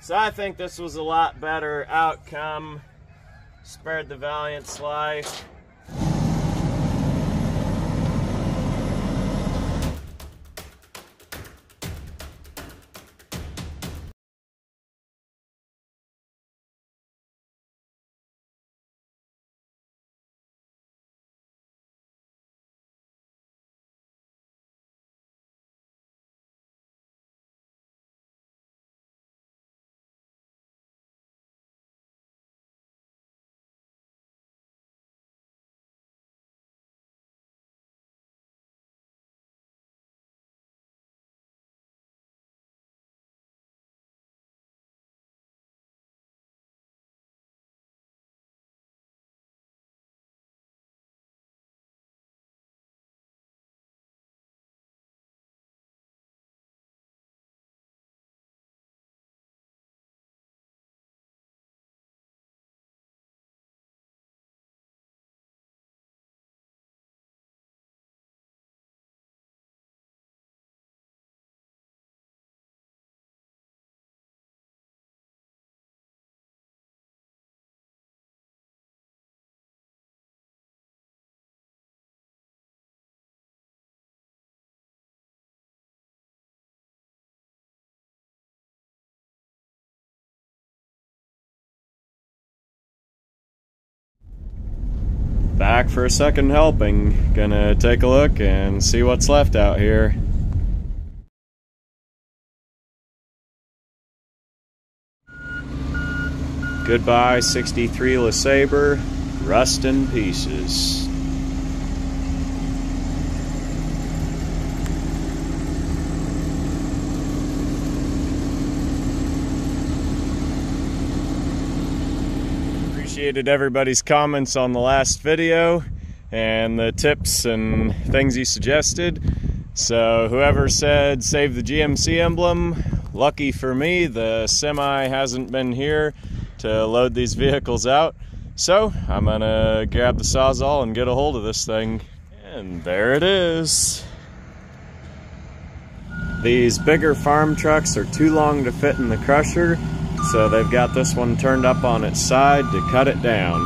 So I think this was a lot better outcome. Spared the Valiant's life. Back for a second helping. Gonna take a look and see what's left out here. Goodbye 63 LeSabre, rust in pieces. Appreciated everybody's comments on the last video and the tips and things he suggested. So whoever said save the GMC emblem, lucky for me, the semi hasn't been here to load these vehicles out. So I'm gonna grab the Sawzall and get a hold of this thing. And there it is. These bigger farm trucks are too long to fit in the crusher, so they've got this one turned up on its side to cut it down.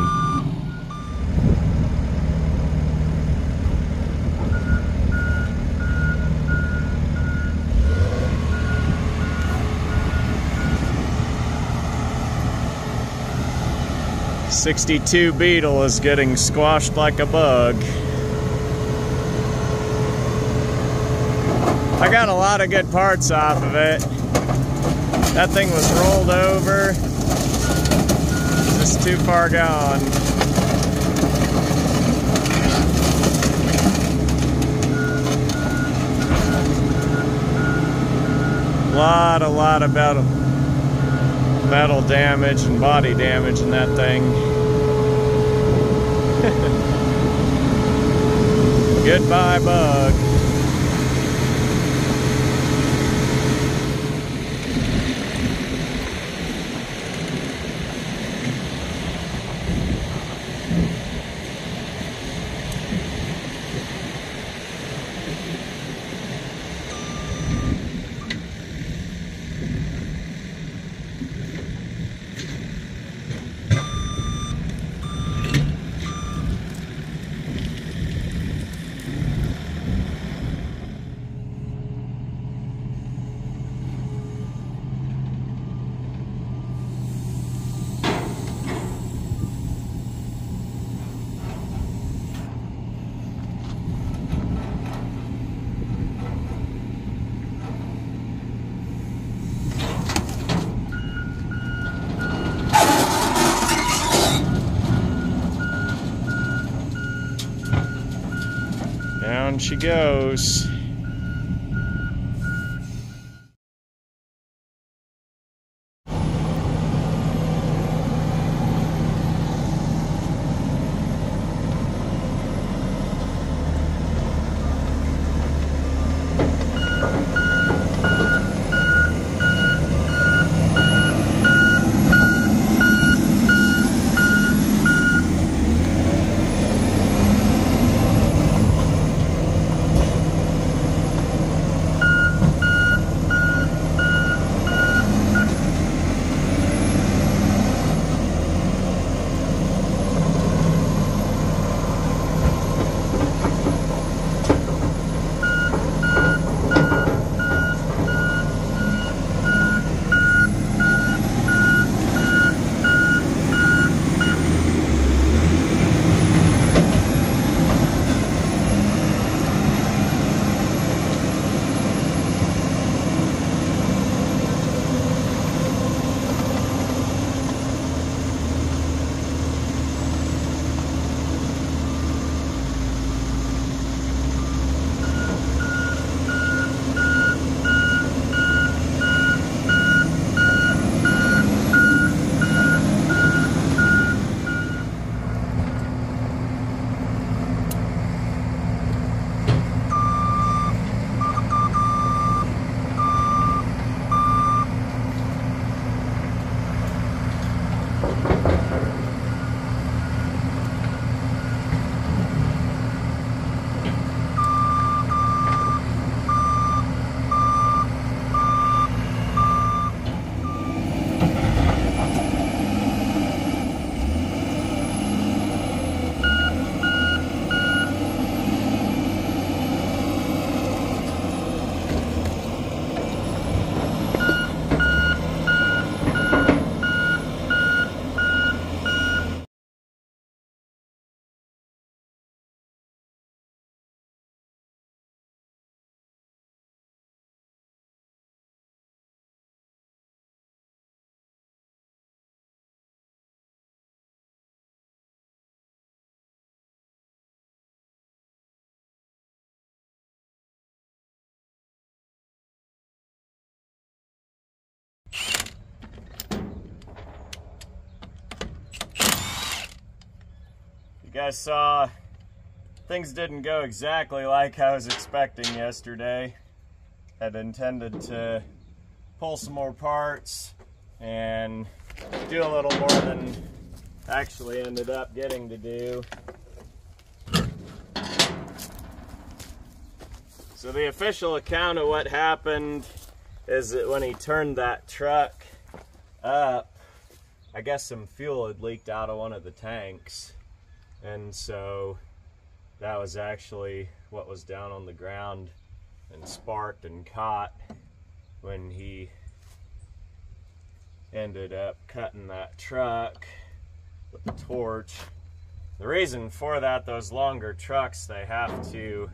'62 Beetle is getting squashed like a bug. I got a lot of good parts off of it. That thing was rolled over. Just too far gone. Lot of metal damage and body damage in that thing. Goodbye, bug. Down she goes. You guys saw things didn't go exactly like I was expecting yesterday. Had intended to pull some more parts and do a little more than actually ended up getting to do. So the official account of what happened is that when he turned that truck up, I guess some fuel had leaked out of one of the tanks, and so that was actually what was down on the ground and sparked and caught when he ended up cutting that truck with the torch. The reason for that, those longer trucks, they have to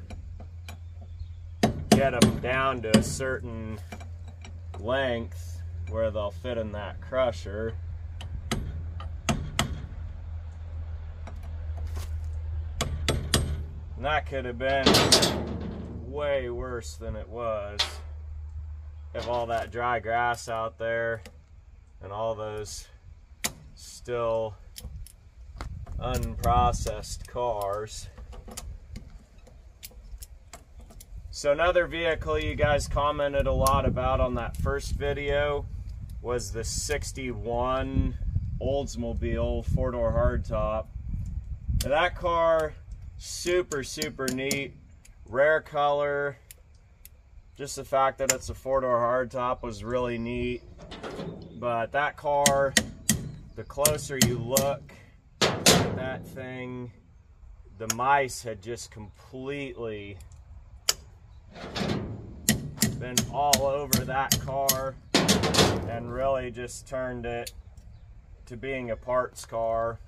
get them down to a certain length where they'll fit in that crusher. And that could have been way worse than it was. Have all that dry grass out there and all those still unprocessed cars. So another vehicle you guys commented a lot about on that first video was the 61 Oldsmobile 4-door hardtop. Now that car, super neat, rare color. Just the fact that it's a 4-door hardtop was really neat. But that car, the closer you look at that thing, the mice had just completely been all over that car and really just turned it to being a parts car.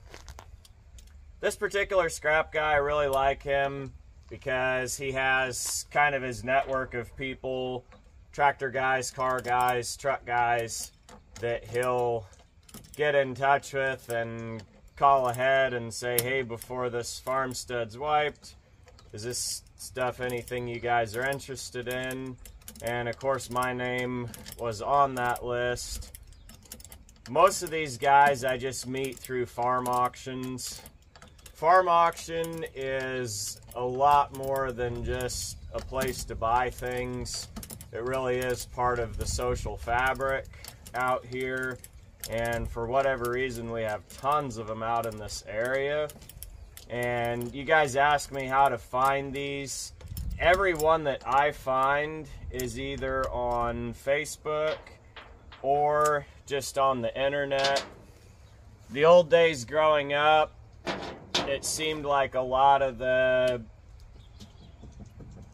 This particular scrap guy, I really like him because he has kind of his network of people, tractor guys, car guys, truck guys, that he'll get in touch with and call ahead and say, hey, before this farmstead's wiped, is this stuff anything you guys are interested in? And of course my name was on that list. Most of these guys I just meet through farm auctions. Farm auction is a lot more than just a place to buy things. It really is part of the social fabric out here, and for whatever reason we have tons of them out in this area. And you guys ask me how to find these. Every one that I find is either on Facebook or just on the internet. The old days growing up, it seemed like a lot of the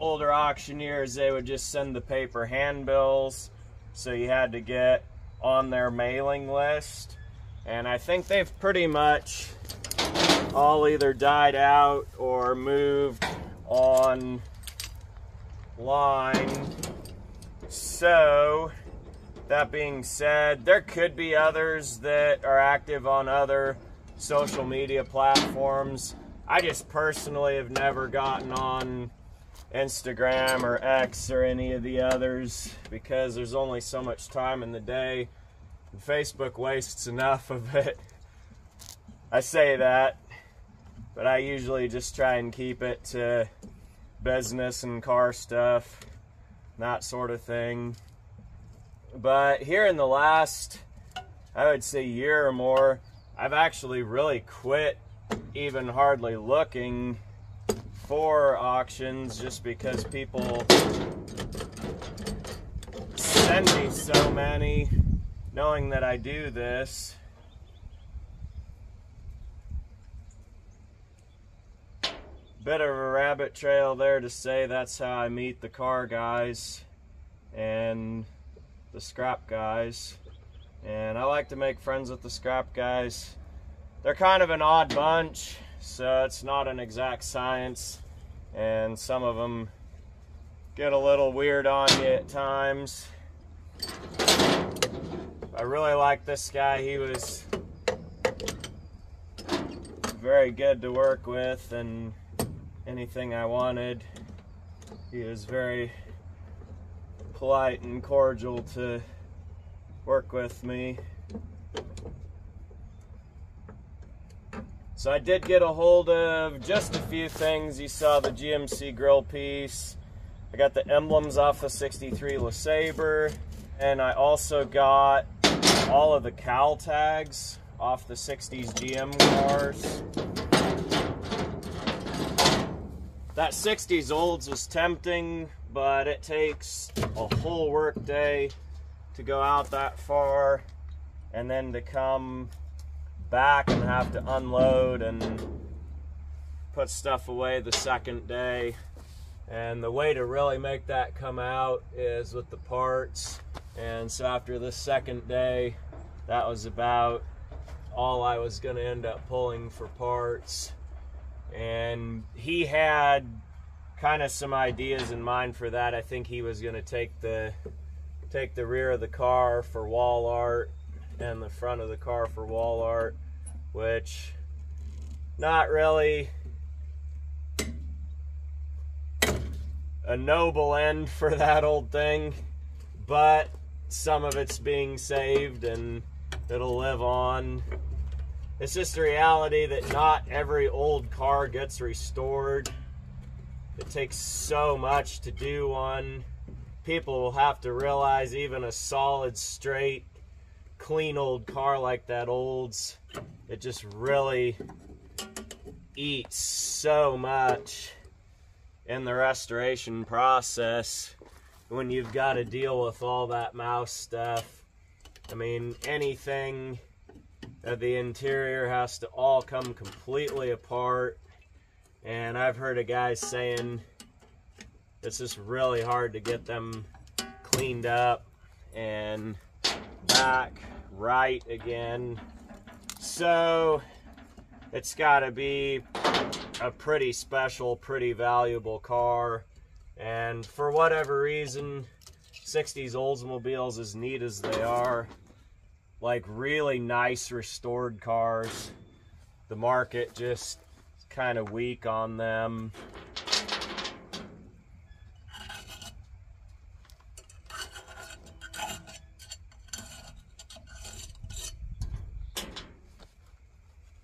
older auctioneers, they would just send the paper handbills, so you had to get on their mailing list. And I think they've pretty much all either died out or moved online. So that being said, there could be others that are active on other social media platforms. I just personally have never gotten on Instagram or X or any of the others because there's only so much time in the day, and Facebook wastes enough of it. I say that, but I usually just try and keep it to business and car stuff, that sort of thing. But here in the last, I would say, year or more, I've actually really quit even hardly looking for auctions, just because people send me so many, knowing that I do this. Bit of a rabbit trail there to say that's how I meet the car guys and the scrap guys. And I like to make friends with the scrap guys. They're kind of an odd bunch, so it's not an exact science, and some of them get a little weird on you at times. I really like this guy. He was very good to work with, and anything I wanted, he was very polite and cordial to work with me. So I did get a hold of just a few things. You saw the GMC grill piece. I got the emblems off the 63 LeSabre, and I also got all of the cowl tags off the 60s GM cars. That 60s Olds was tempting, but it takes a whole work day to go out that far and then to come back and have to unload and put stuff away the second day. And the way to really make that come out is with the parts. And so after the second day, that was about all I was going to end up pulling for parts. And he had kind of some ideas in mind for that. I think he was going to take the rear of the car for wall art and the front of the car for wall art, which not really a noble end for that old thing, but some of it's being saved and it'll live on. It's just a reality that not every old car gets restored. It takes so much to do one. People will have to realize even a solid, straight, clean old car like that Olds, it just really eats so much in the restoration process when you've got to deal with all that mouse stuff. I mean, anything of the interior has to all come completely apart, and I've heard of guys saying it's just really hard to get them cleaned up and back right again. So it's got to be a pretty special, pretty valuable car. And for whatever reason, 60s Oldsmobiles, as neat as they are, like really nice restored cars, the market just kind of weak on them.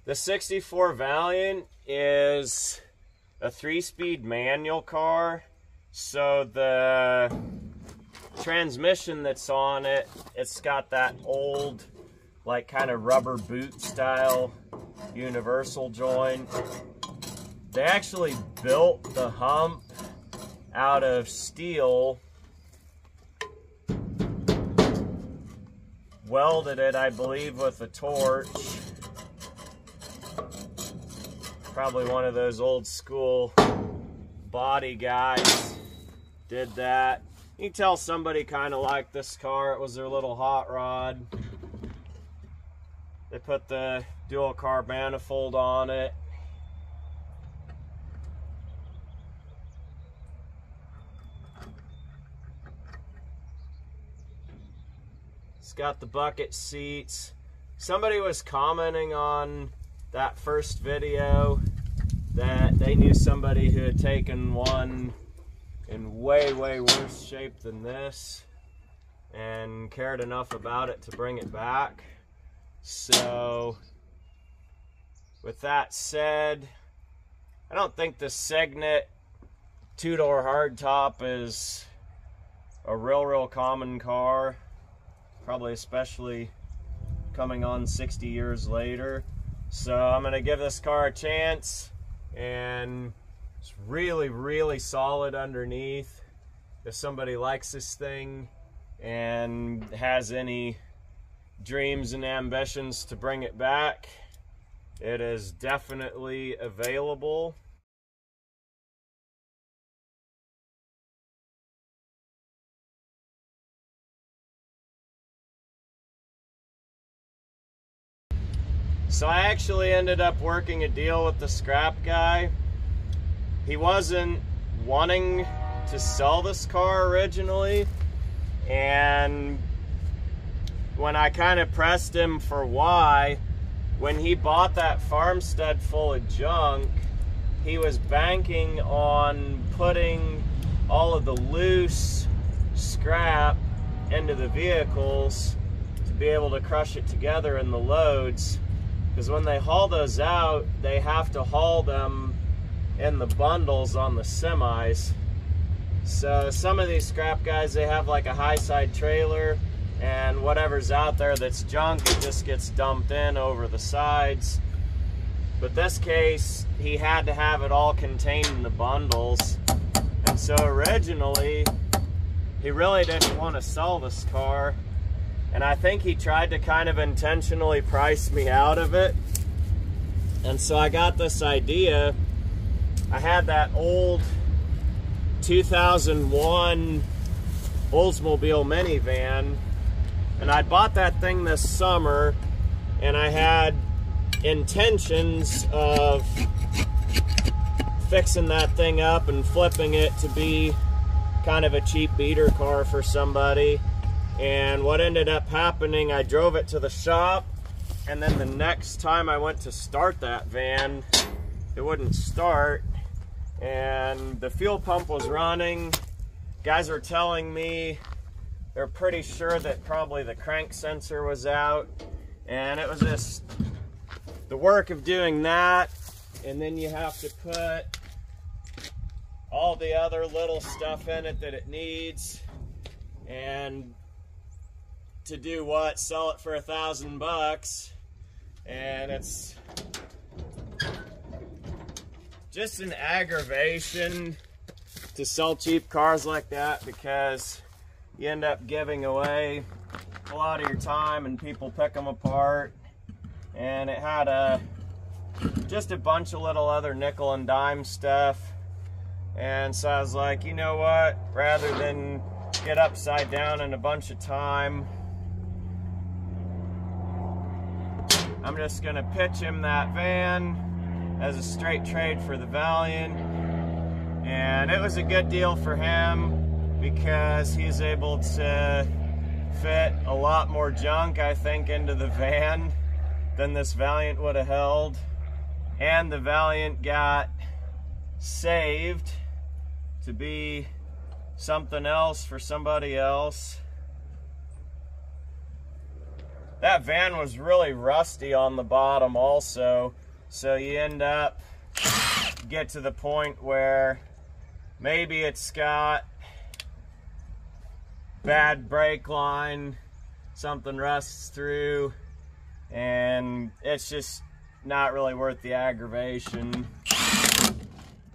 The 64 Valiant is a 3-speed manual car, so the transmission that's on it, it's got that old, like kind of rubber boot style universal joint. They actually built the hump out of steel, welded it, I believe, with a torch. Probably one of those old school body guys did that. You can tell somebody kind of liked this car. It was their little hot rod. They put the dual carb manifold on it. It's got the bucket seats. Somebody was commenting on that first video that they knew somebody who had taken one in way worse shape than this and cared enough about it to bring it back. So with that said, I don't think the Signet 2-door hardtop is a real common car, probably especially coming on 60 years later. So I'm going to give this car a chance, and it's really solid underneath. If somebody likes this thing and has any dreams and ambitions to bring it back, it is definitely available. So I actually ended up working a deal with the scrap guy. He wasn't wanting to sell this car originally, and when I kind of pressed him for why, when he bought that farmstead full of junk, he was banking on putting all of the loose scrap into the vehicles to be able to crush it together in the loads. because when they haul those out, they have to haul them in the bundles on the semis. So some of these scrap guys, they have like a high side trailer, and whatever's out there that's junk, it just gets dumped in over the sides. But this case, he had to have it all contained in the bundles. And so originally, he really didn't want to sell this car. And I think he tried to kind of intentionally price me out of it. And so I got this idea. I had that old 2001 Oldsmobile minivan, and I bought that thing this summer, and I had intentions of fixing that thing up and flipping it to be kind of a cheap beater car for somebody. And what ended up happening, I drove it to the shop, and then the next time I went to start that van, it wouldn't start, and the fuel pump was running. Guys were telling me they're pretty sure that probably the crank sensor was out, and it was just the work of doing that, and then you have to put all the other little stuff in it that it needs, and to do what? Sell it for $1,000, and it's just an aggravation to sell cheap cars like that, because you end up giving away a lot of your time and people pick them apart. And it had just a bunch of little other nickel and dime stuff. And so I was like, you know what, rather than get upside down in a bunch of time, I'm just gonna pitch him that van as a straight trade for the Valiant. And it was a good deal for him because he's able to fit a lot more junk, I think, into the van than this Valiant would have held. And the Valiant got saved to be something else for somebody else. That van was really rusty on the bottom also, so you end up get to the point where maybe it's got bad brake line, something rusts through, and it's just not really worth the aggravation.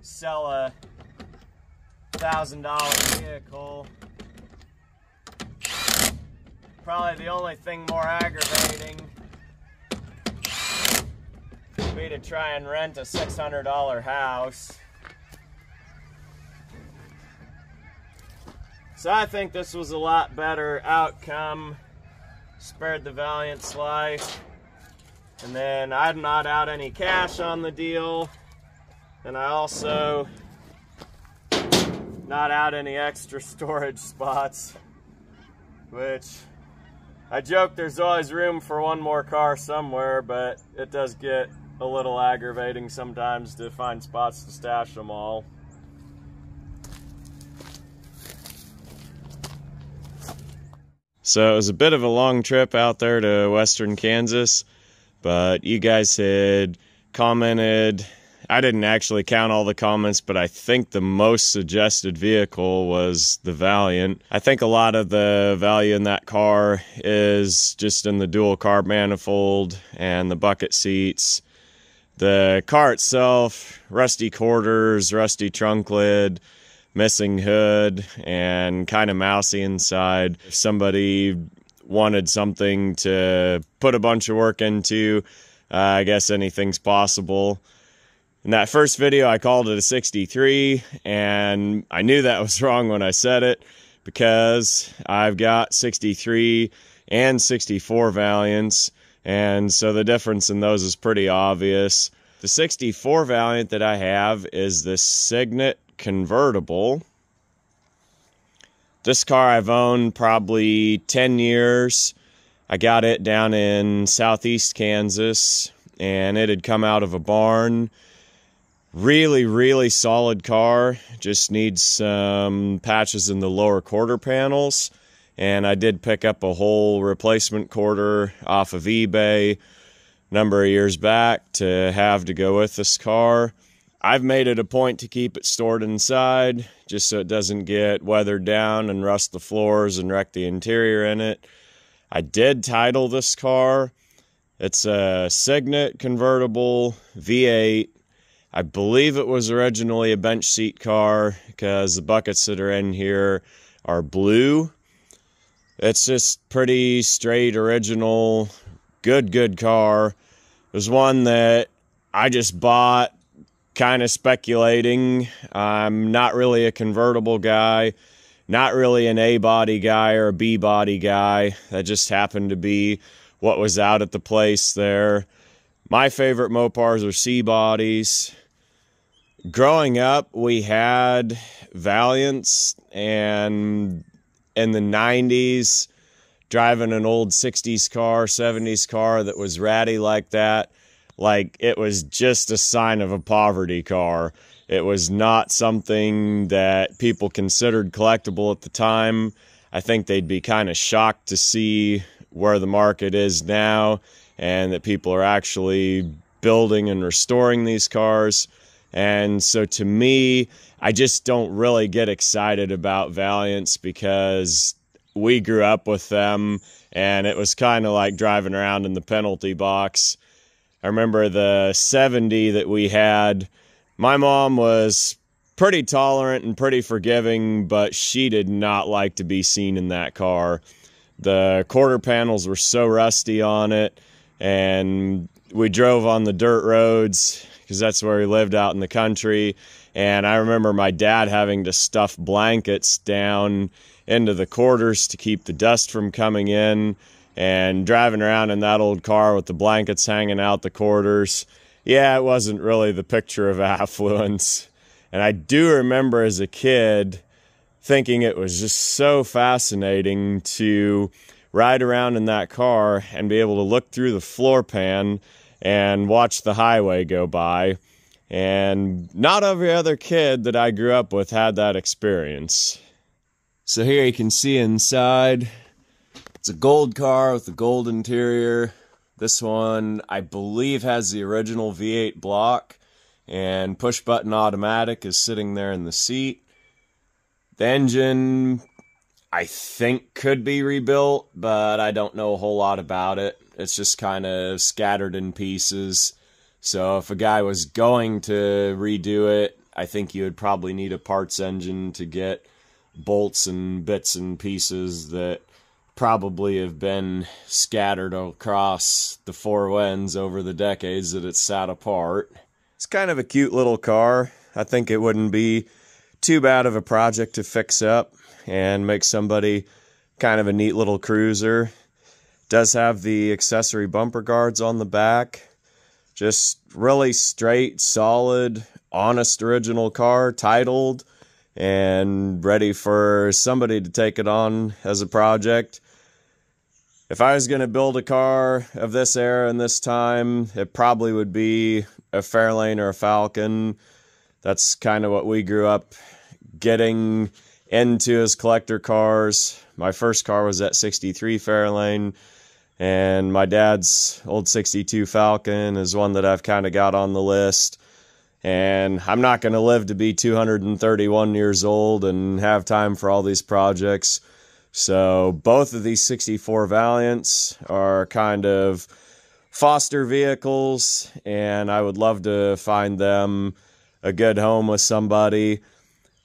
Sell a $1,000 vehicle. Probably the only thing more aggravating would be to try and rent a $600 house. So I think this was a lot better outcome. Spared the Valiant's life. And then I'm not out any cash on the deal. And I also not out any extra storage spots, which I joke there's always room for one more car somewhere, but it does get a little aggravating sometimes to find spots to stash them all. So it was a bit of a long trip out there to western Kansas, but you guys had commented. I didn't actually count all the comments, but I think the most suggested vehicle was the Valiant. I think a lot of the value in that car is just in the dual carb manifold and the bucket seats. The car itself, rusty quarters, rusty trunk lid, missing hood, and kind of mousy inside. If somebody wanted something to put a bunch of work into, I guess anything's possible. In that first video, I called it a 63, and I knew that was wrong when I said it, because I've got 63 and 64 Valiants, and so the difference in those is pretty obvious. The 64 Valiant that I have is the Signet convertible. This car I've owned probably 10 years. I got it down in southeast Kansas, and it had come out of a barn. Really solid car. Just needs some patches in the lower quarter panels, and I did pick up a whole replacement quarter off of eBay. number of years back to have to go with this car. I've made it a point to keep it stored inside just so it doesn't get weathered down and rust the floors and wreck the interior in it. I did title this car. It's a Signet convertible V8. I believe it was originally a bench seat car because the buckets that are in here are blue. It's just pretty straight, original, good car. It was one that I just bought kind of speculating. I'm not really a convertible guy, not really an A-body guy or a B-body guy. That just happened to be what was out at the place there. My favorite Mopars are C-bodies. Growing up, we had Valiants, and in the 90s, driving an old 60s car, 70s car that was ratty like that, like it was just a sign of a poverty car. It was not something that people considered collectible at the time. I think they'd be kind of shocked to see where the market is now and that people are actually building and restoring these cars. And so to me, I just don't really get excited about Valiants because we grew up with them and it was kind of like driving around in the penalty box. I remember the 70 that we had. My mom was pretty tolerant and pretty forgiving, but she did not like to be seen in that car. The quarter panels were so rusty on it, and we drove on the dirt roads because that's where we lived out in the country. And I remember my dad having to stuff blankets down into the quarters to keep the dust from coming in, and driving around in that old car with the blankets hanging out the quarters. Yeah, it wasn't really the picture of affluence. And I do remember as a kid thinking it was just so fascinating to ride around in that car and be able to look through the floor pan and watch the highway go by. And not every other kid that I grew up with had that experience. So here you can see inside. It's a gold car with a gold interior. This one, I believe, has the original V8 block, and push-button automatic is sitting there in the seat. The engine, I think, could be rebuilt, but I don't know a whole lot about it. It's just kind of scattered in pieces. So if a guy was going to redo it, I think you would probably need a parts engine to get bolts and bits and pieces that probably have been scattered across the four winds over the decades that it's sat apart. It's kind of a cute little car. I think it wouldn't be too bad of a project to fix up and make somebody kind of a neat little cruiser. It does have the accessory bumper guards on the back. Just really straight, solid, honest original car, titled, and ready for somebody to take it on as a project. If I was going to build a car of this era and this time, it probably would be a Fairlane or a Falcon. That's kind of what we grew up getting into as collector cars. My first car was that 63 Fairlane, and my dad's old 62 Falcon is one that I've kind of got on the list. And I'm not going to live to be 231 years old and have time for all these projects. So both of these 64 Valiants are kind of foster vehicles, and I would love to find them a good home with somebody.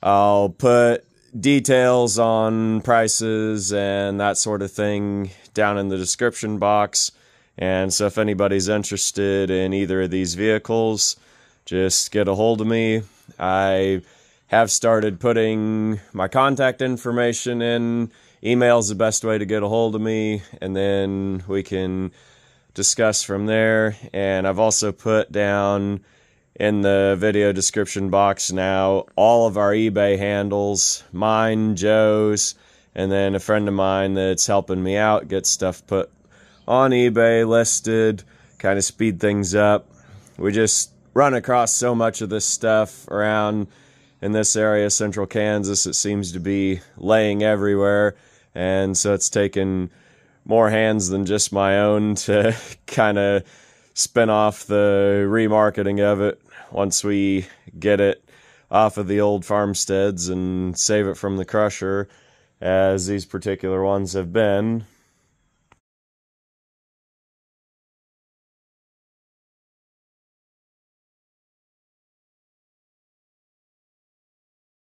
I'll put details on prices and that sort of thing down in the description box. And so if anybody's interested in either of these vehicles, just get a hold of me. I have started putting my contact information in. Email's the best way to get a hold of me, and then we can discuss from there. And I've also put down in the video description box now all of our eBay handles, mine, Joe's, and then a friend of mine that's helping me out get stuff put on eBay, listed, kind of speed things up. We just run across so much of this stuff around in this area, central Kansas. It seems to be laying everywhere, and so it's taken more hands than just my own to kind of spin off the remarketing of it once we get it off of the old farmsteads and save it from the crusher, as these particular ones have been.